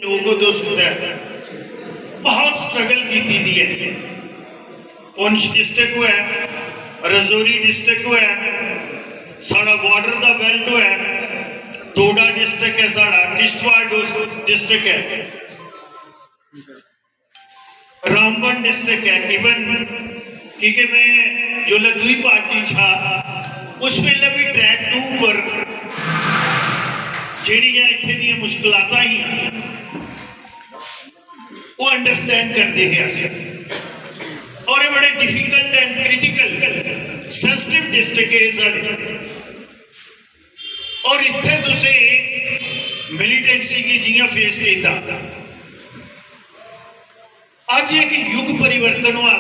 लोगों तो सुनता है बहुत स्ट्रगल की थी है। पुंछ डिस्ट्रिक्ट हुआ है, रजौरी डिस्ट्रिक्ट हुआ है, साड़ा बॉर्डर का बेल्ट हुआ है, डोडा डिस्ट्रिक्ट है, साड़ा किश्तवाड़ डिस्ट्रिक्ट है, रामबन डिस्ट्रिक्ट है। इवन क्योंकि मैं जो दुई पार्टी छा उस वेले भी ट्रैक 2 पर ਜਿਹੜੀਆਂ ਇੱਥੇ ਦੀਆਂ ਮੁਸ਼ਕਲਾਤਾਂ ਹੀ वो अंडरस्टैंड करते हैं और ये बड़े difficult and critical sensitive district है साढ़े। और इत्थे तुसे मिलिटेंसी की जियां फेस किया अज एक युग परिवर्तन हुआ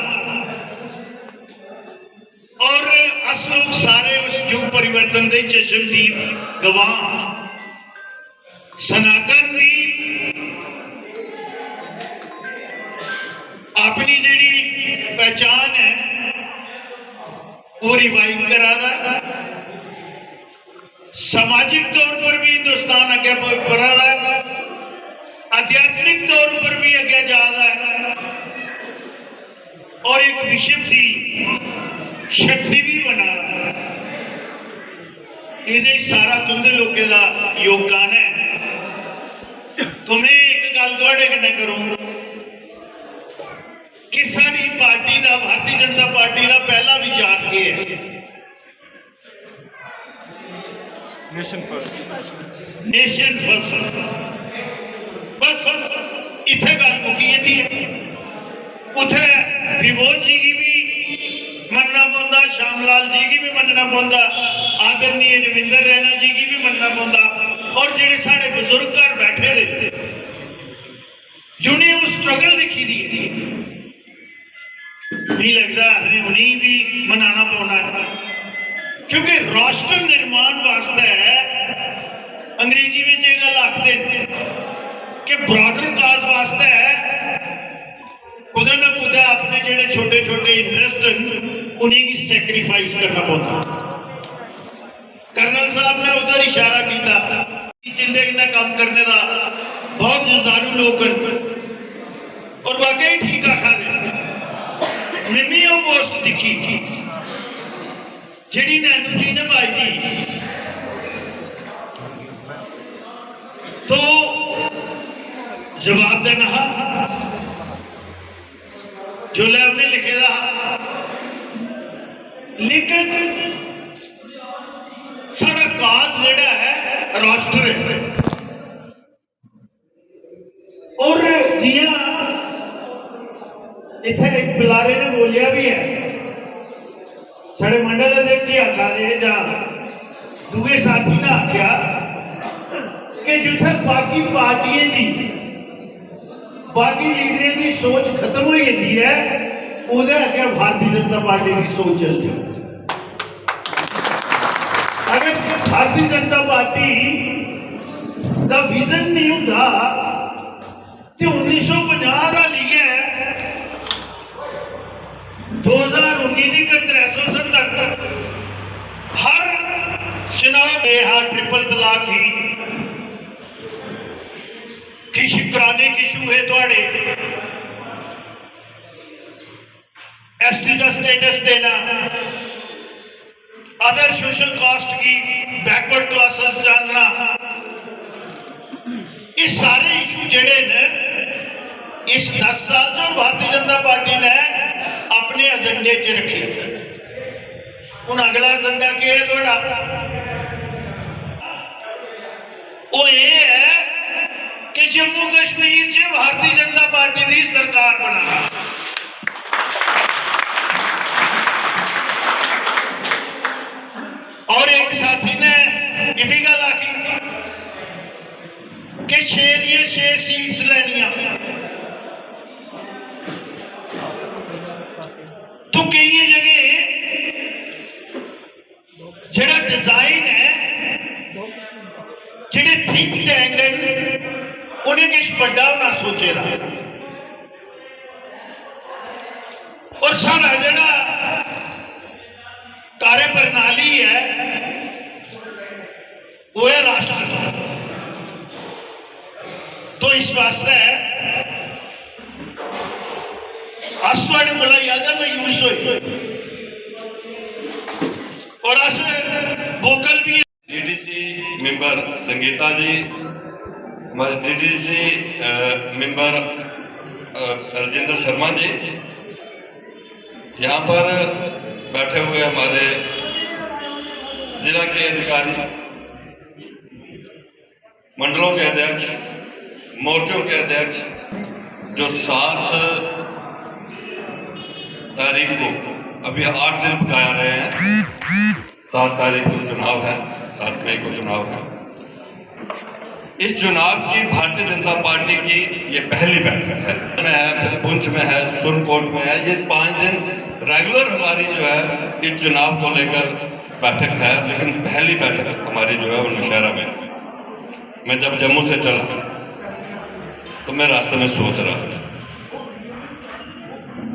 और अस लोग सारे उस युग परिवर्तन के चश्मदीद गवाह। सनातन भी अपनी जी पहचान है वो रिवाइव करा रहा, सामाजिक तौर पर भी हिंदुस्तान अगे बढ़ा रहा है, आध्यात्मिक तौर पर भी अगे जा रहा है और एक विश्व की शक्ति भी बना रहा है। ये सारा तुंदे लोगों का योगदान है। तुम्हें एक गल तुहाडे कन्नै करूं कि साडी पार्टी का भारतीय जनता पार्टी का पहला विचार क्या है? Nation first. नेशन फर्स्ट बस इत्थे गल मुकी जाती है। उथे विभोज जी की भी मनना पौंदा, श्यामलाल जी की भी मनना पौंदा, आदरणीय रविंदर रैना जी की भी मनना पौंदा और जेडे साडे बुजुर्ग घर बैठे रहे जिन्हें वो स्ट्रगल दिखी दी नहीं लगता उन्हें भी मनाना पौना है क्योंकि राष्ट्र निर्माण वास्ते अंग्रेजी में यह गल आखते कि ब्रॉडर काज वास्ते खुदा ना खुदा अपने जेडे छोटे छोटे इंटरेस्ट उन्हें की सैक्रीफाइस करना पौधा। कर्नल साहब ने उधर इशारा किया जिंदगी का काम करने का बहुत जुझारू लोग और वाकई ठीक आखा दे मैंने वो पोस्ट दिखी जी नैनू जी ने पाई थी तो जवाब देना जो हमने लिखे था, लेकिन सारा काज जड़ा है राष्ट्र है और जिया इथे एक पिलारे ने बोलिया भी है साढ़े मंडल अध्यक्ष जी आखा दे जा दूसरे साथी ने आख्या कि जिथे बाकी पार्टियां की बाकी लीडर की सोच खत्म हो जाती है उहदे अगे भारतीय जनता पार्टी की सोच चलती है। अगर भारतीय जनता पार्टी का विजन नहीं होता तो 1950 का लिया 2019 का 370 हर चुनाव ट्रिपल तलाक की पुराने इशू है थोड़े एसटी का स्टेटस देना, अदर सोशल कास्ट की बैकवर्ड क्लासेस जानना, ये सारे इशू जड़े ने इस 10 साल जो भारतीय जनता पार्टी ने अपने एजेंडे च रखे। हूँ अगला एजेंडा क्या है थोड़ा वो ये है कि जम्मू कश्मीर च भारतीय जनता पार्टी की सरकार बना और एक साथी ने यह भी गल आखी कि 6 सीट्स लेनिया तो कई जगह जेड़ा डिजाइन है जेडे थिंक टैंक उन्हें कुछ बड़ा होना सोचे और सारा जड़ा कार्य प्रणाली है वो है राष्ट्र। तो तो इस वास्ते अस तुहाडे कोला याद है मैं यूज होई और अस वोकल भी। डीडीसी मेंबर संगीता जी, हमारे डीडीसी मेंबर राजेंद्र शर्मा जी, यहाँ पर बैठे हुए हमारे जिला के अधिकारी, मंडलों के अध्यक्ष, मोर्चों के अध्यक्ष, जो 7 तारीख को, अभी 8 दिन बकाया रहे हैं, 7 तारीख को चुनाव है, 7 मई को चुनाव है। इस चुनाव की भारतीय जनता पार्टी की ये पहली बैठक है, पुंछ में है, सुरनकोट में है। ये 5 दिन रेगुलर हमारी जो है इस चुनाव को लेकर बैठक है, लेकिन पहली बैठक हमारी जो है वो नौशहरा में। मैं जब जम्मू से चला तो मैं रास्ते में सोच रहा था,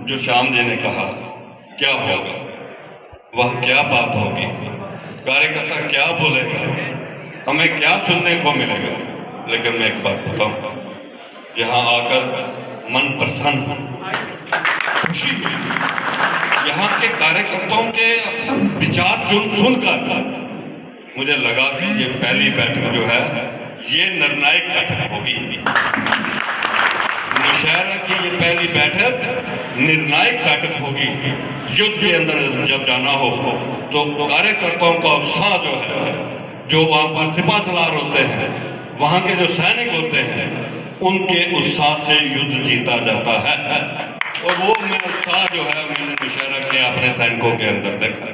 जो श्याम जी ने कहा क्या होगा, वह क्या बात होगी, कार्यकर्ता क्या बोलेगा, हमें क्या सुनने को मिलेगा। लेकिन मैं एक बात बताऊं, यहाँ आकर मन प्रसन्न, खुशी हुई। यहाँ के कार्यकर्ताओं के विचार सुनकर मुझे लगा कि ये पहली बैठक जो है ये निर्णायक बैठक होगी। नौशहरा की ये पहली बैठक निर्णायक बैठक होगी। युद्ध के अंदर जब जाना हो तो कार्यकर्ताओं का उत्साह जो है, जो वहां पर सिपा सलार होते हैं, वहां के जो सैनिक होते हैं, उनके उत्साह से युद्ध जीता जाता है। और वो मैं उत्साह जो है मैंने नौशहरा के अपने सैनिकों के अंदर देखा।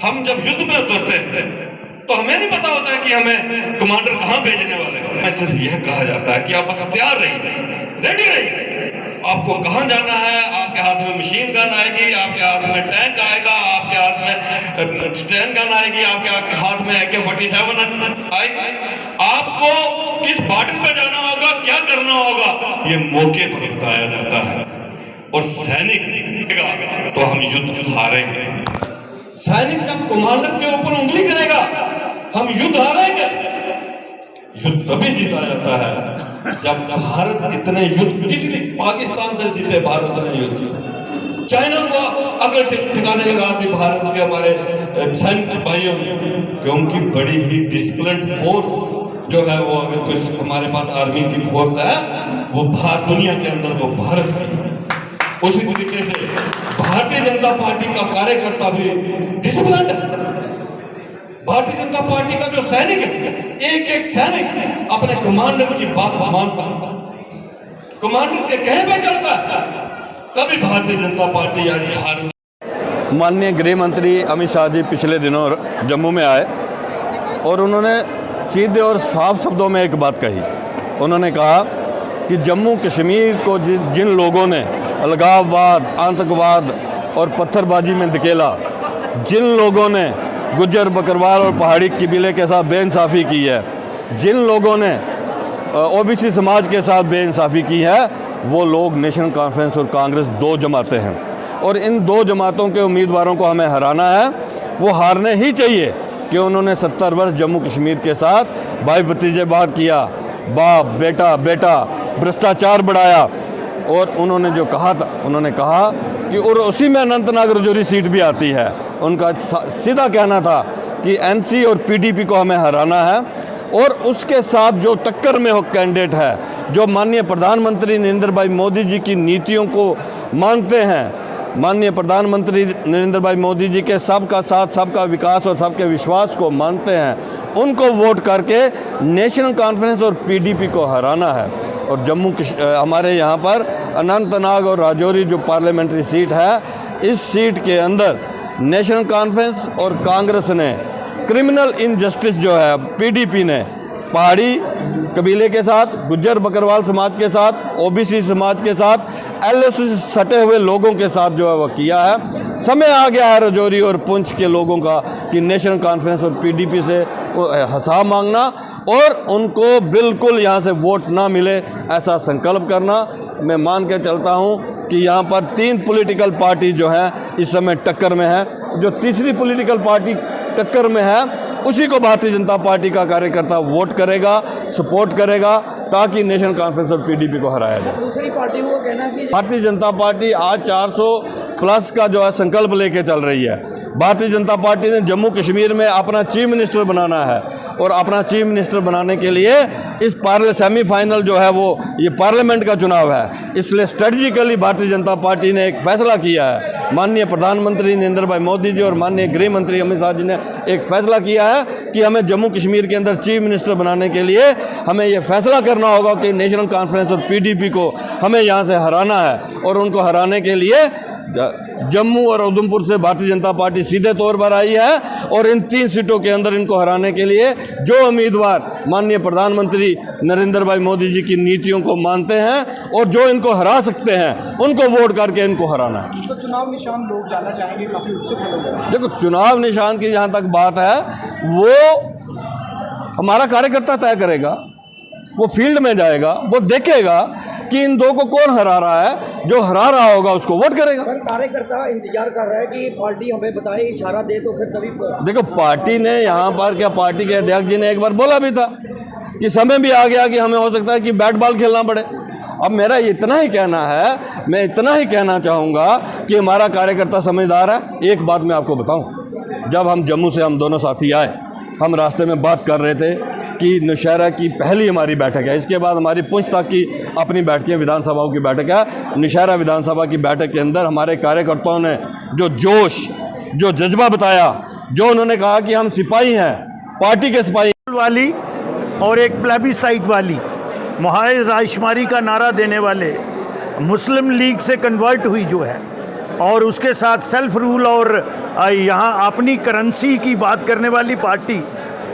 हम जब युद्ध में उतरते हैं तो हमें नहीं पता होता है कि हमें कमांडर कहां भेजने वाले हैं। सिर्फ यह कहा जाता है कि आप बस तैयार रहिए, रेडी रहिए। आपको कहां जाना है, आपके हाथ में मशीन गन आएगी, आपके हाथ में टैंक आएगा, आपके हाथ में स्टैंड गन आएगी, आपके हाथ में AK-47 आएगी। आपको किस बॉर्डर पे जाना होगा, क्या करना होगा, ये मौके पर बताया जाता है। और सैनिक तो हम युद्ध हारेंगे। सैनिक जब कमांडर के ऊपर उंगली करेगा, हम युद्ध हारेंगे। युद्ध तभी जीता जाता है जब भारत इतने युद्ध, किसी पाकिस्तान से जीते भारत ने युद्ध, चाइना को अगर ठिकाने लगा दी भारत के हमारे सैनिक भाइयों ने, क्योंकि बड़ी ही डिसिप्लिन फोर्स जो है वो, अगर कोई हमारे पास आर्मी की फोर्स है वो दुनिया के अंदर वो भारत की। उसी तरीके से भारतीय जनता पार्टी का कार्यकर्ता भी डिसिप्लिन है। भारतीय जनता पार्टी का जो सैनिक है, एक एक सैनिक अपने कमांडर की बात मानता है, कमांडर के कहे पे चलता है। तभी भारतीय जनता पार्टी आज भारत। माननीय गृह मंत्री अमित शाह जी पिछले दिनों जम्मू में आए और उन्होंने सीधे और साफ शब्दों में एक बात कही। उन्होंने कहा कि जम्मू कश्मीर को जिन लोगों ने अलगाववाद, आतंकवाद और पत्थरबाजी में धकेला, जिन लोगों ने गुज्जर, बकरवाल और पहाड़ी कबीले के साथ बेइंसाफ़ी की है, जिन लोगों ने OBC समाज के साथ बेइंसाफ़ी की है, वो लोग नेशनल कॉन्फ्रेंस और कांग्रेस 2 जमातें हैं। और इन 2 जमातों के उम्मीदवारों को हमें हराना है। वो हारने ही चाहिए कि उन्होंने 70 वर्ष जम्मू कश्मीर के साथ भाई भतीजेबाद किया, बाप बेटा बेटा भ्रष्टाचार बढ़ाया। और उन्होंने जो कहा था, उन्होंने कहा कि और उसी में अनंतनाग रजौरी सीट भी आती है। उनका सीधा कहना था कि NC और PDP को हमें हराना है। और उसके साथ जो टक्कर में हो कैंडिडेट है, जो माननीय प्रधानमंत्री नरेंद्र भाई मोदी जी की नीतियों को मानते हैं, माननीय प्रधानमंत्री नरेंद्र भाई मोदी जी के सबका साथ, सबका विकास और सबके विश्वास को मानते हैं, उनको वोट करके नेशनल कॉन्फ्रेंस और PDP को हराना है। और हमारे यहाँ पर अनंतनाग और राजौरी जो पार्लियामेंट्री सीट है, इस सीट के अंदर नेशनल कॉन्फ्रेंस और कांग्रेस ने क्रिमिनल इनजस्टिस जो है PDP ने पहाड़ी कबीले के साथ, गुज्जर बकरवाल समाज के साथ, OBC समाज के साथ, LOC से सटे हुए लोगों के साथ जो है वह किया है। समय आ गया है रजौरी और पुंछ के लोगों का कि नेशनल कॉन्फ्रेंस और PDP से हिसाब मांगना और उनको बिल्कुल यहाँ से वोट ना मिले, ऐसा संकल्प करना। मैं मान के चलता हूँ कि यहाँ पर 3 पॉलिटिकल पार्टी जो हैं इस समय टक्कर में है। जो तीसरी पॉलिटिकल पार्टी टक्कर में है उसी को भारतीय जनता पार्टी का कार्यकर्ता वोट करेगा, सपोर्ट करेगा, ताकि नेशनल कॉन्फ्रेंस और पीडीपी को हराया जाए। दूसरी पार्टियों को कहना कि भारतीय जनता पार्टी आज 400 प्लस का जो है संकल्प लेके चल रही है। भारतीय जनता पार्टी ने जम्मू कश्मीर में अपना चीफ मिनिस्टर बनाना है, और अपना चीफ मिनिस्टर बनाने के लिए इस सेमीफाइनल जो है वो ये पार्लियामेंट का चुनाव है, इसलिए स्ट्रेटजिकली भारतीय जनता पार्टी ने एक फैसला किया है। माननीय प्रधानमंत्री नरेंद्र भाई मोदी जी और माननीय गृह मंत्री अमित शाह जी ने एक फैसला किया है कि हमें जम्मू कश्मीर के अंदर चीफ मिनिस्टर बनाने के लिए हमें ये फैसला करना होगा कि नेशनल कॉन्फ्रेंस और पीडीपी को हमें यहाँ से हराना है, और उनको हराने के लिए जम्मू और उधमपुर से भारतीय जनता पार्टी सीधे तौर पर आई है, और इन 3 सीटों के अंदर इनको हराने के लिए जो उम्मीदवार माननीय प्रधानमंत्री नरेंद्र भाई मोदी जी की नीतियों को मानते हैं और जो इनको हरा सकते हैं, उनको वोट करके इनको हराना है। तो चुनाव निशान लोग जानना चाहेंगे, काफी उत्सुक है लोग। देखो, चुनाव निशान की जहाँ तक बात है वो हमारा कार्यकर्ता तय करेगा, वो फील्ड में जाएगा, वो देखेगा कि इन दो को कौन हरा रहा है, जो हरा रहा होगा उसको वोट करेगा। सर, कार्यकर्ता इंतजार कर रहा है कि पार्टी हमें बताए, इशारा दे, तो फिर तभी देखो, पार्टी ने यहाँ पर क्या, पार्टी के अध्यक्ष जी ने एक बार बोला भी था कि समय भी आ गया कि हमें हो सकता है कि बैट बॉल खेलना पड़े। अब मेरा इतना ही कहना है, मैं इतना ही कहना चाहूँगा कि हमारा कार्यकर्ता समझदार है। एक बात मैं आपको बताऊँ, जब हम जम्मू से हम दोनों साथी आए, हम रास्ते में बात कर रहे थे कि नौशहरा की पहली हमारी बैठक है, इसके बाद हमारी पुंछ तक की अपनी बैठकें विधानसभाओं की बैठक है। नौशहरा विधानसभा की बैठक के अंदर हमारे कार्यकर्ताओं ने जो जोश, जो जज्बा बताया, जो उन्होंने कहा कि हम सिपाही हैं, पार्टी के सिपाही वाली और एक प्लेबिसाइट वाली मुहाइज राजकुमारी का नारा देने वाले मुस्लिम लीग से कन्वर्ट हुई जो है, और उसके साथ सेल्फ रूल और यहाँ अपनी करेंसी की बात करने वाली पार्टी,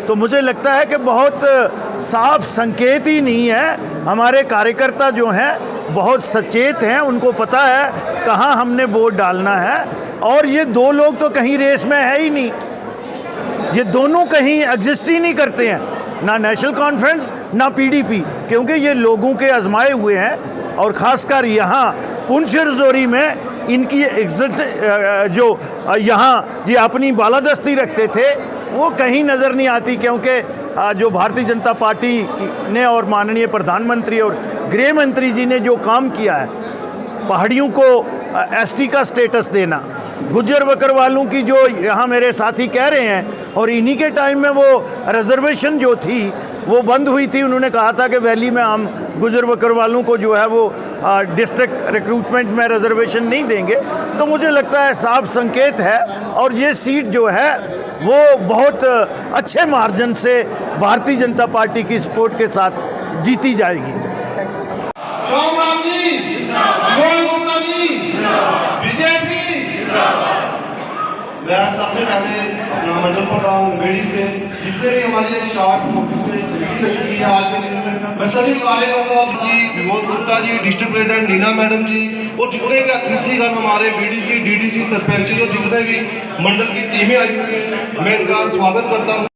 तो मुझे लगता है कि बहुत साफ संकेत ही नहीं है। हमारे कार्यकर्ता जो हैं बहुत सचेत हैं, उनको पता है कहाँ हमने वोट डालना है, और ये दो लोग तो कहीं रेस में है ही नहीं, ये दोनों कहीं एग्जिस्ट ही नहीं करते हैं, ना नेशनल कॉन्फ्रेंस ना पीडीपी, क्योंकि ये लोगों के आजमाए हुए हैं। और ख़ासकर यहाँ पुंछ रजौरी में इनकी एग्जिट जो यहाँ ये अपनी बालादस्ती रखते थे वो कहीं नज़र नहीं आती, क्योंकि जो भारतीय जनता पार्टी ने और माननीय प्रधानमंत्री और गृह मंत्री जी ने जो काम किया है, पहाड़ियों को एसटी का स्टेटस देना, गुज्जर बकरवालों की जो यहाँ मेरे साथी कह रहे हैं, और इन्हीं के टाइम में वो रिजर्वेशन जो थी वो बंद हुई थी। उन्होंने कहा था कि वैली में हम गुज्जर बकरवालों को जो है वो डिस्ट्रिक्ट रिक्रूटमेंट में रिजर्वेशन नहीं देंगे। तो मुझे लगता है साफ संकेत है, और ये सीट जो है वो बहुत अच्छे मार्जिन से भारतीय जनता पार्टी की सपोर्ट के साथ जीती जाएगी। सोमराम जी जिंदाबाद, गुप्ता जी बीजेपी जिंदाबाद। मैं सबसे पहले अपना मंडल प्रधान बेड़ी से जितने भी हमारी एक शॉर्ट नोटिस में मीटिंग लगी हुई है आज के दिन में, मैं सभी कार्यकर्ताओं जी, Vinod Gupta ji, district president Neena madam जी, और जितने भी अतिथिगण हमारे बीडीसी, डीडीसी, सरपंच, जो जितने भी मंडल की टीमें आई हुई हैं, मैं इनका स्वागत करता हूँ।